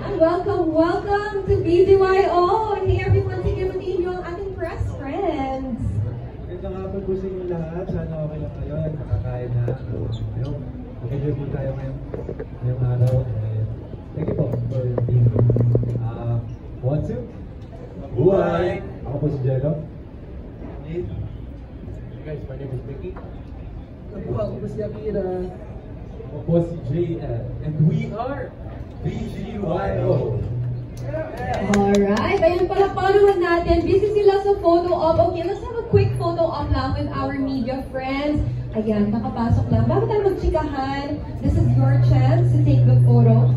Ayan, welcome to BGYO! Hey everyone, sige matiin nyo ang ating press friends. Magandang hapon po sa inyo lahat. Sana okay lang kayo at nakakain na. Okay po tayo ngayong araw. Thank you po for being here. One, two. Buhay! Ako po si Jello. Hey guys, my name is Mickey. Ako po si Akira. Ako po si JL. And we are BGYO. Alright, ayun pala, followan natin. Busy sila sa photo op. Okay, let's have a quick photo op lang with our media friends. Ayan, nakapasok lang. Bago tayo magchikahan, this is your chance to take the photo.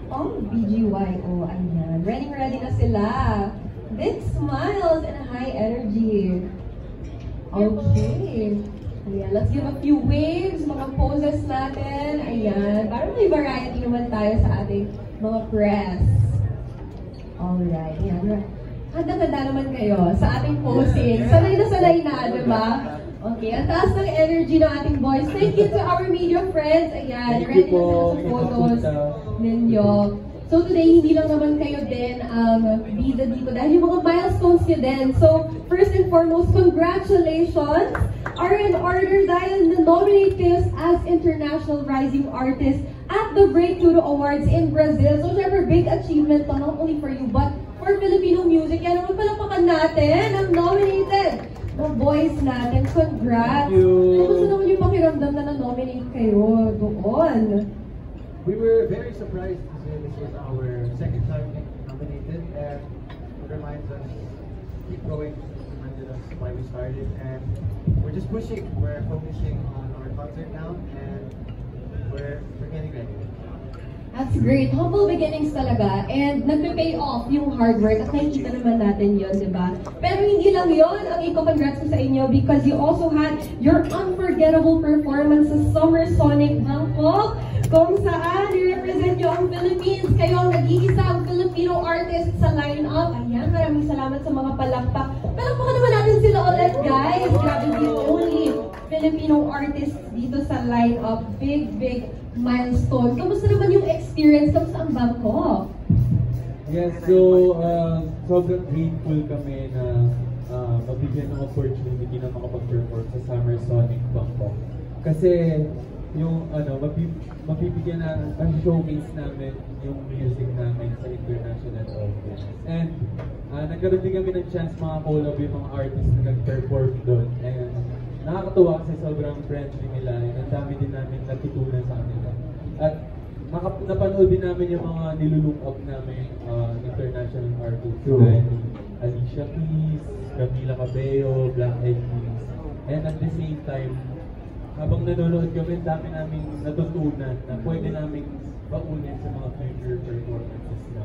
Oh, BGYO, ayan. Ready na sila. Big smiles and high energy. Okay. Ayan, let's give a few waves, mga poses natin. Ayan, parang may variety naman tayo sa ating mga press. Alright, ayan. Handa-handa naman kayo sa ating posing. Sanay na, di ba? Okay, ang taas ng energy ng ating boys. Thank you to our media friends. Ayan, ready na sila sa photos ninyo. So today, hindi lang naman kayo din bida dito dahil yung mga milestones nyo din. So, first and foremost, congratulations are in order dahil na-nominate kayo as International Rising Artist at the Breakthrough Awards in Brazil. So, syempre, big achievement to, not only for you, but for Filipino music. Yan naman palapakan natin ang nominated ng boys natin. Congrats! Kamusta naman yung pakiramdam na na-nominate kayo doon? We were very surprised to say this was our second time nominated, and it reminds us keep going. It reminded us why we started, and we're just pushing. We're focusing on our concert now, and we're getting ready. That's great. Humble beginnings talaga. And nagpe-pay off yung hard work. At nakikita naman natin yun, di ba? Pero hindi lang yun ang iko-congrats ko sa inyo because you also had your unforgettable performance sa Summer Sonic Bangkok kung saan i-represent nyo ang Philippines. Kayo ang nag-iisang Filipino artist sa line-up. Ayan, maraming salamat sa mga palakpak. Palakpakan naman natin sila ulit, guys. Grabe, the only Filipino artist dito sa line-up. Big milestone. Kamusta naman yung experience? Kamusta ang Bangkok? Yes, so sobrang grateful kami na mabigyan ng opportunity na makapag-perform sa Summer Sonic Bangkok. Kasi yung mapipigyan na showcase namin yung music namin sa international audience. And nagkaroon din kami ng chance collab yung mga artists na nag-perform doon. And nakakatuwa kasi sobrang friendly nila. And ang dami din namin natutunan sa kanila. At napanood din namin yung mga nilulung up namin international artists. Like Alicia Keys, Camila Cabello, Black Eyed Peas. And at the same time, habang nanonood kami, dami namin natutunan na pwede namin baunin sa mga future performances na.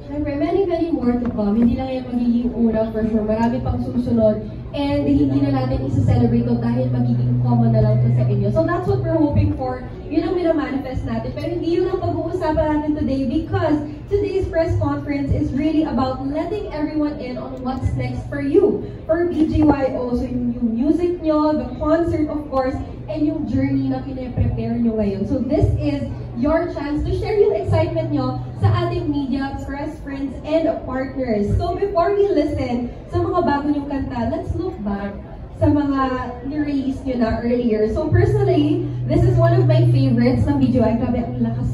Siyempre, many more to come. Hindi lang yan magiging una for sure. Marami pang susunod. And hindi na natin isa-celebrate ito dahil magiging common na lang ito sa inyo. So that's what we're hoping for. Yun ang minamanifest natin. Pero hindi yun ang pag-uusapan natin today because today's press conference is really about letting everyone in on what's next for you. For BGYO, so yung music nyo, the concert of course, and yung journey na pine-prepare nyo ngayon. So this is your chance to share yung excitement nyo sa ating media, press friends, and partners. So before we listen sa mga bago nyong kanta, let's look back sa mga ni-release nyo na earlier. So personally, this is one of my favorites ng video. Ay, grabe, ang lakas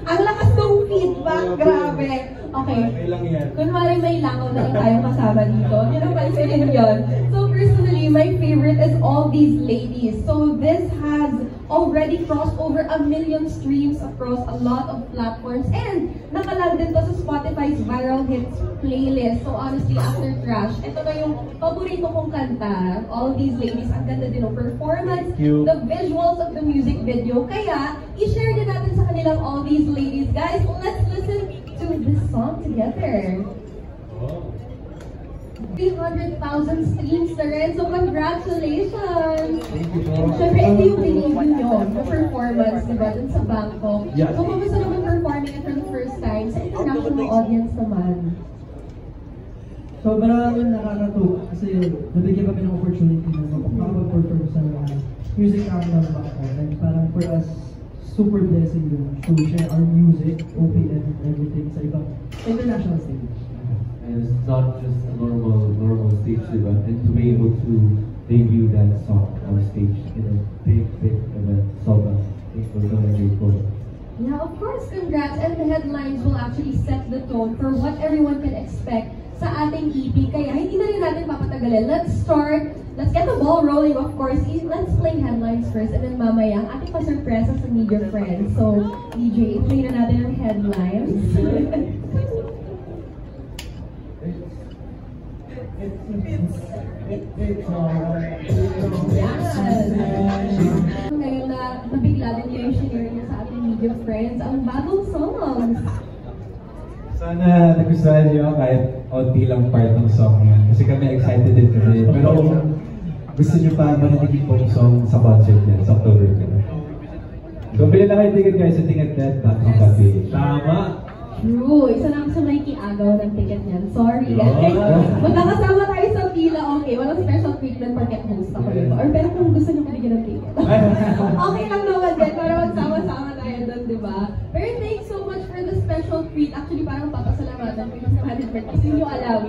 ang lakas ng feedback, grabe. Okay, kunwari may langaw na lang tayong kasama dito. Yun ang pansin yun. So personally, my favorite is All These Ladies. So this has already crossed over 1 million streams across a lot of platforms and nakalag din to sa Spotify's viral hits playlist. So honestly, after Crash, ito na yung paborito kong kanta. All These Ladies, ang ganda din ng performance, the visuals of the music video. Kaya, i-share din natin sa kanilang All These Ladies. Guys, let's listen to this song together. 300,000 streams na rin. So, congratulations! Siyempre, ito yung binigyan nyo na performance, diba, dun sa Bangkok. So, kamusta naman performing it for the first time sa international audience naman? Sobrang nakakatuwa kasi nabigyan kami ng opportunity na makapag-perform sa music namin ng Bangkok. And parang for us, super blessing yun to share our music, open and everything sa ibang international stage. And it's not just a normal stage event, and to be able to debut that song on stage in a big event, sobrang thankful and grateful. Yeah, of course, congrats. And the headlines will actually set the tone for what everyone can expect sa ating EP. Kaya hindi na rin natin papatagalin. Let's get the ball rolling, of course. Let's play headlines first, and then mamaya, ang ating pa-surpresa sa media friends. So, DJ, play na natin ang headlines. Ngayon na nabigla din kayo share niyo sa ating media friends ang bagong songs. Sana nagustuhan niyo kahit onti lang part ng song yan. Kasi kami excited din kami. Pero kung gusto niyo pa marinig yung song sa concert niya, sa October ka na. So, bilhin na kayo ticket guys sa ticketnet.com.ph. Tama! True. Isa lang sa may kiagaw ng ticket niyan. Sorry. Magkakasama tayo sa pila. Okay, walang special treatment pagkat host ako dito. Or pero kung gusto niyo bigyan ng ticket. Okay lang naman din para magsama-sama tayo doon, di ba? Pero thanks so much for the special treat. Actually, parang papasalamatan ko sa management kasi hindi nyo alam.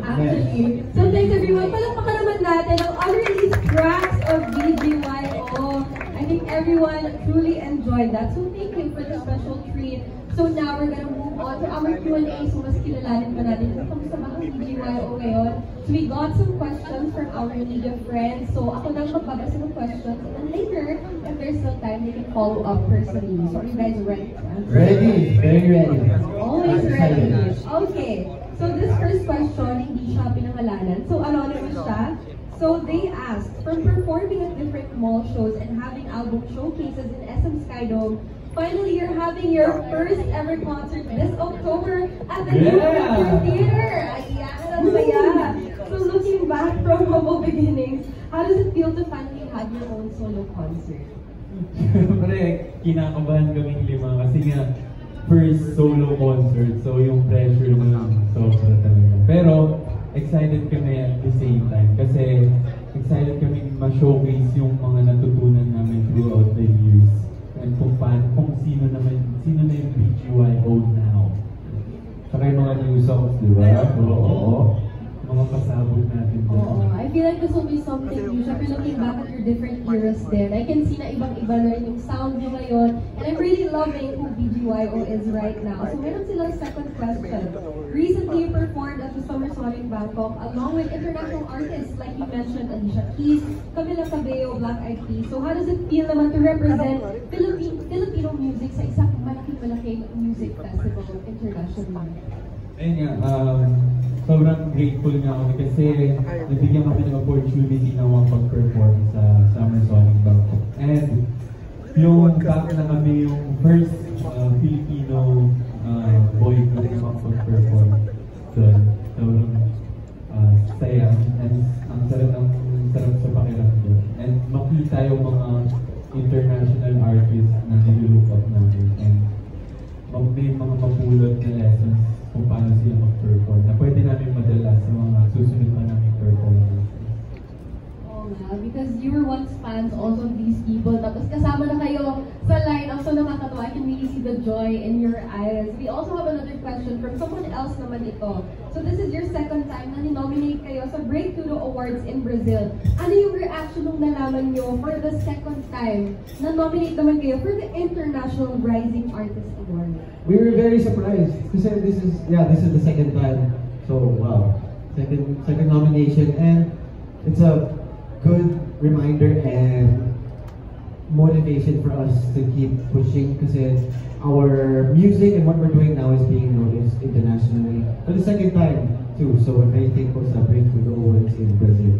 Actually. So thanks everyone. Palakpakan naman natin ang unreleased tracks of BGYO. I think everyone truly enjoyed that. So thank you for the special treat. So now we're gonna move on to our Q&A. So mas kilalanin pa natin kung kamusta ba ang BGYO ngayon. So we got some questions from our media friends. So ako nang magbabasa ng questions. And then later, if there's still time, they can follow up personally. So are you guys ready? Ready! Very ready. Always ready. Okay. So this first question, hindi siya pinangalanan. So anonymous siya. So they asked, from performing at different mall shows and having album showcases in SM Skydome, finally you're having your first ever concert this October at the New Theater. Ayan, ang saya. So looking back from humble beginnings, how does it feel to finally have your own solo concert? Siyempre, kinakabahan kaming lima kasi nga first solo concert, so yung pressure nun sobra talaga. Pero excited kami at the same time kasi excited kami ma-showcase yung mga natutunan namin throughout the years and kung sino na yung BGYO now. Saka yung mga new songs, di ba? Oo. Mga pasabog natin. Oo, I feel like this will be something new. Siyempre looking back at your different eras din, I can see na ibang-iba na rin yung sound nyo ngayon. And I'm really loving who BGYO is right now. So meron silang second question. Recently, you performed at the Summer Sonic Bangkok along with international artists like you mentioned, Alicia Keys, Camila Cabello, Black Eyed Peas. So how does it feel naman to represent Filipino music sa isang malaking music festival internationally? Ayun nga, sobrang grateful nga kami kasi nabigyan kami ng opportunity na makapag-perform sa Summer Sonic Bangkok. And yung fact na kami yung first Filipino boy group na makapag-perform doon, sobrang saya. And ang sarap sa pakiramdam. And makita yung mga international artists na nilook up namin. And may mga mapulot na lessons kung paano sila mag-perform na pwede namin madala sa mga susunod pa namin performance. Oh yeah, because you were once fans also of these people, tapos kasama na kayo sa lineup, so nakakatawa. I can really see the joy in your eyes. We also have another question from someone else naman ito. So this is your second time na ni-nominate kayo sa Breakthrough Awards in Brazil. Ano yung reaction nung nalaman nyo for the second time na nominate naman kayo for the International Rising Artist Award? We were very surprised kasi this is the second time. So wow, second nomination, and it's a good reminder and motivation for us to keep pushing kasi our music and what we're doing now is being noticed internationally for the second time too. So we're very thankful sa Breakthrough Awards in Brazil.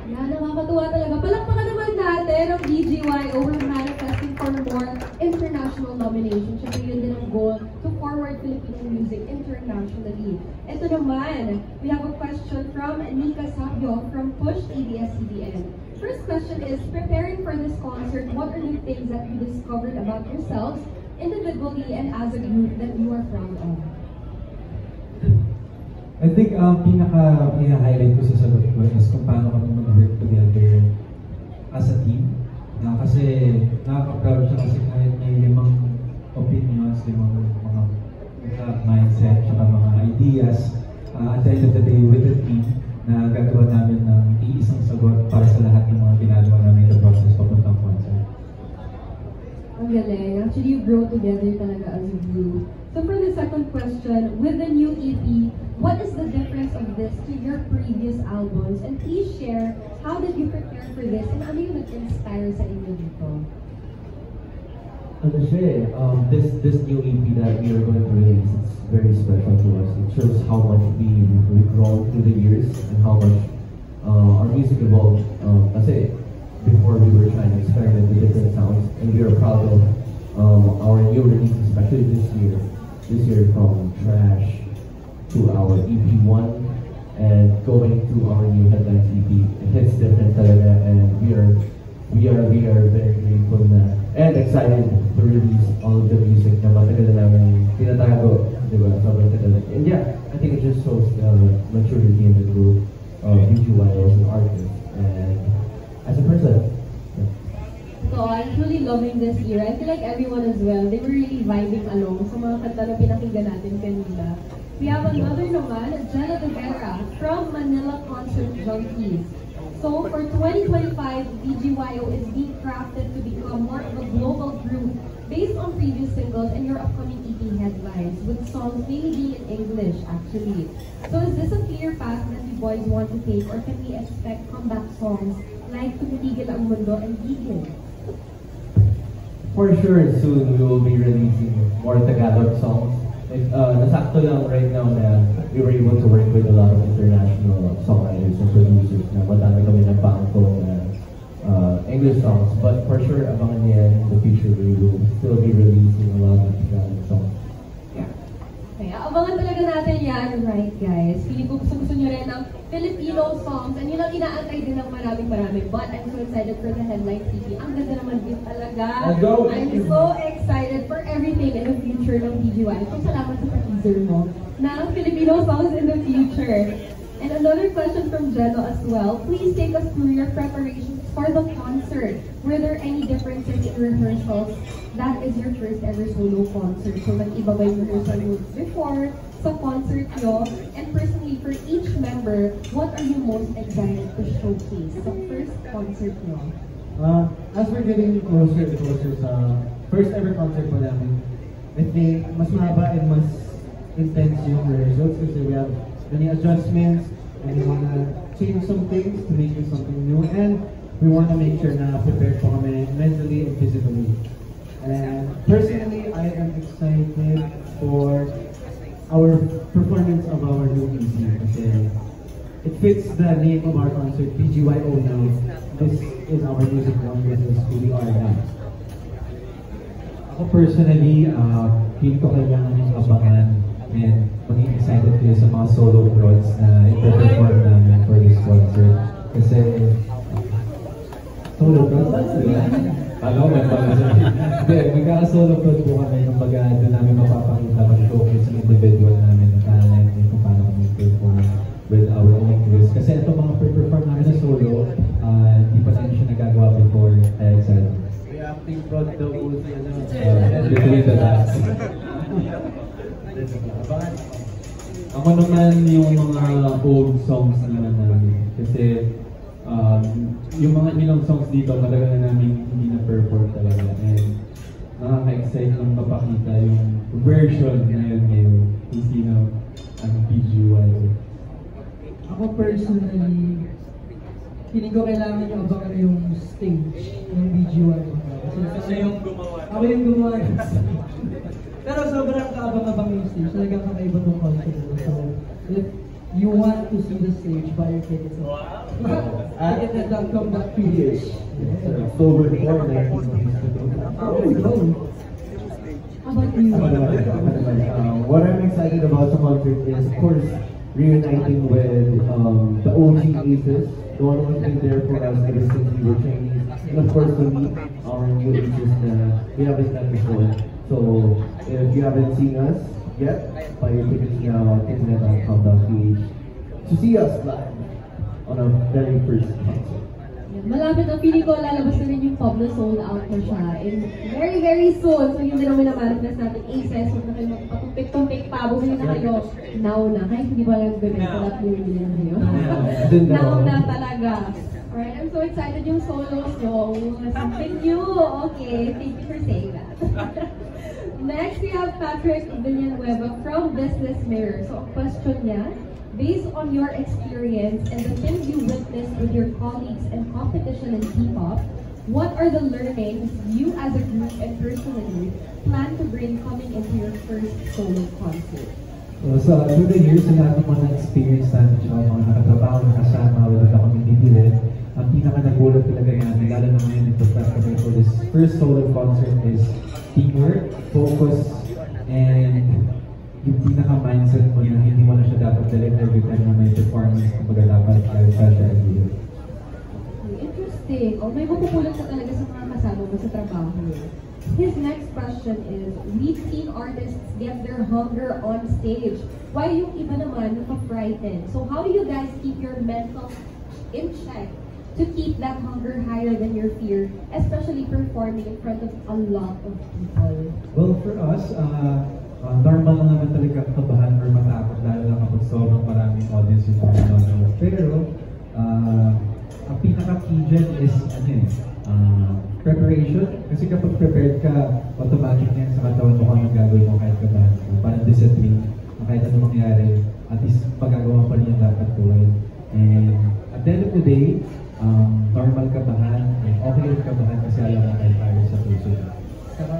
Yeah, nakakatuwa talaga. Palakpakan naman natin ang BGYO. We're manifesting for more international nominations. Siyempre yun din ang goal to forward Filipino music internationally. Ito naman, we have a question from Nika Sabio from Push ABS-CBN. First question is, preparing for this concert, what are the things that you discovered about yourselves individually and as a group that you are proud of? I think pinaka-highlight ko sa sagot ko is kung paano kami mag-work together as a team. Kasi nakaka-proud siya kasi kahit may limang opinions, limang mga mindset, tsaka mga ideas, at the end of the day, with the team, na gagawa namin ng iisang sagot para sa lahat ng mga ginagawa namin sa process papuntang concert. Ang galing. Actually, you grow together talaga as a group. So for the second question, with the new EP, what is the difference of this to your previous albums? And please share, how did you prepare for this? And ano yung nag-inspire sa inyo dito? Ano siya eh, this new EP that we are going to release, it's very special to us. It shows how much we've grown through the years and how much our music evolved. Kasi before we were trying to experiment with different sounds, and we are proud of our new release, especially this year. This year from Trash to our EP1 and going to our new Headlines EP. It hits different talaga, and we are very grateful na and excited to release all of the music na matagal na namin tinatago, di ba? Sobrang tagal. And yeah, I think it just shows the maturity in the group of BGY as an artist and as a person. So I'm truly loving this year. I feel like everyone as well, they were really vibing along sa mga kanta na pinakinggan natin kanina. We have another naman, Jenna De Vera from Manila Concert Junkies. So for 2025, BGYO is being crafted to become more of a global group based on previous singles and your upcoming EP Headlines, with songs mainly being in English actually. So is this a clear path that you boys want to take, or can we expect comeback songs like Tumitigil Ang Mundo and Gigil? For sure, soon we will be releasing more Tagalog songs. Nasakto lang right now na we were able to work with a lot of international songwriters and producers na madami kami ng bangko na English songs. But for sure, abangan niya in the future, we will still be releasing a lot of Tagalog songs. Kaya abangan talaga natin yan, right guys? Feeling ko gusto nyo rin ng Filipino songs, and yun ang inaantay din ng maraming. But I'm so excited for the Headlines EP. Ang ganda naman din talaga. Let's go! I'm so excited for everything in the future ng BGY. So salamat sa teaser mo ng Filipino songs in the future. And another question from Jeno as well. Please take us through your preparations for the concert. Were there any differences in rehearsals? That is your first ever solo concert. So nag-iba ba yung rehearsal moves before sa concert nyo? And personally, for each member, what are you most excited to showcase sa first concert nyo? As we're getting closer and closer sa first ever concert po namin, I think mas mahaba and mas intense yung rehearsals kasi we have many adjustments and we wanna change some things to make it something new, and we wanna make sure na prepared po kami mentally and physically. And personally, I am excited for our performance of our new EP kasi it fits the name of our concert, BGYO now. This is our music now, this is who we are now. Ako personally, feel ko kailangan yung abangan and maging excited kayo sa mga solo prods na i-perform namin for this concert. Kasi solo prods? Ano, magkaka-solo prod po kami nung doon namin mapapakita mag-focus yung individual namin na talent and kung paano kami perform with our own voice. Kasi ito mga perform namin na solo, hindi pa namin siya nagagawa before, kaya excited. Reacting prod daw po si ano. Between the last. Ako naman yung mga old songs naman namin. Kasi yung mga ilang songs dito matagal na namin hindi na-perform talaga. And nakaka-excite lang mapakita yung version ngayon kung sino ang BGY. Ako personally, feeling ko kailangan yung abangan yung stage ng BGY. Kasi yung gumawa. Ako yung gumawa. Pero sobrang kaabang-abang yung stage. Talagang kakaiba ng concert. So, if you want to see the stage, buy your tickets. Wow! Ticket.com.ph. October 4, 1962. How about you? What I'm excited about the concert is, of course, reuniting with the OG Aces, the one who's been there for us ever since we were trainees, and of course to meet our new Aces na we haven't met before. So if you haven't seen us yet, buy your tickets now at ticket.com.ph to see us live on our very first concert. malapit na, feeling ko lalabas na rin yung pub na sold out na siya. And very, very soon. So yun din naman na-manifest natin ACES. Huwag na kayo magpatumpik-tumpik pa. Bumili na kayo. Now na. Kahit hindi ba lang ganun. Wala bumili na kayo. Now na talaga. Alright, I'm so excited yung solos nyo. Something new. Okay, thank you for saying that. Next, we have Patrick Villanueva from Business Mirror. So, ang question niya, based on your experience and the things you witnessed with your colleagues and competition in K-pop, what are the learnings you as a group and personally plan to bring coming into your first solo concert? So, through the years, sa lahat ng mga experience natin siya, mga nakatrabaho, nakasama, wala na kami nitilit, ang pinaka-nagulat talaga namin, lalo na ngayon ito kami for this first solo concert is teamwork, focus, and yung pinaka-mindset mo na hindi mo na siya dapat dalhin every time na may performance, kumbaga dapat ayaw siya every. Interesting. O, may mapupulot ka talaga sa mga kasama mo sa trabaho. His next question is, we've seen artists get their hunger on stage. Why yung iba naman naka-frighten? So how do you guys keep your mental in check to keep that hunger higher than your fear, especially performing in front of a lot of people? Well, for us, normal lang naman talaga kabahan or matakot, lalo na kapag sobrang maraming audience yung mga. Pero, ang pinaka-key dyan is preparation. Kasi kapag prepared ka, automatic yan sa katawan mo kung anong gagawin mo kahit kabahan mo. Parang discipline, kahit ano mangyari, at least pagagawa pa rin yung dapat gawin. And at the end of the day, normal kabahan, okay rin kabahan kasi alam mo kahit tayo sa puso. Saka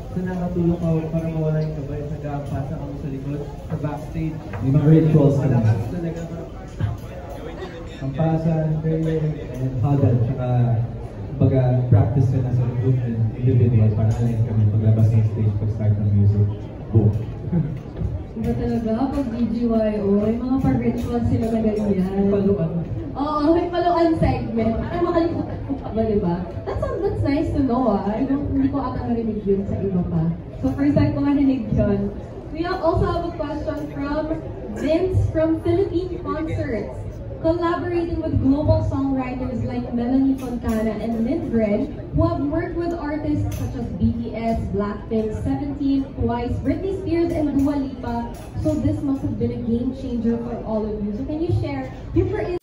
sa nakatulong ka para mawala yung kabay, nagpasa ka mo sa likod, sa backstage. May mga rituals ka na. Malakas talaga. Ang pasa, prayer, and huddle, tsaka baga practice ka na sa group and individual para align kami paglabas ng stage, pag-start ng music. Boom! Iba talaga, pag BGYO, may mga pag-rituals sila na ganyan. Paluan. Oo, may paluan segment. Ay, makalimutan ko pa ba, diba? That's nice to know, ah. Hindi ko ata narinig yun sa iba pa. So, first time ko narinig yun. We also have a question from Vince from Philippine Concerts. Collaborating with global songwriters like Melanie Fontana and Lindgren, who have worked with artists such as BTS, Blackpink, 17, Twice, Britney Spears, and Dua Lipa. So this must have been a game changer for all of you. So can you share your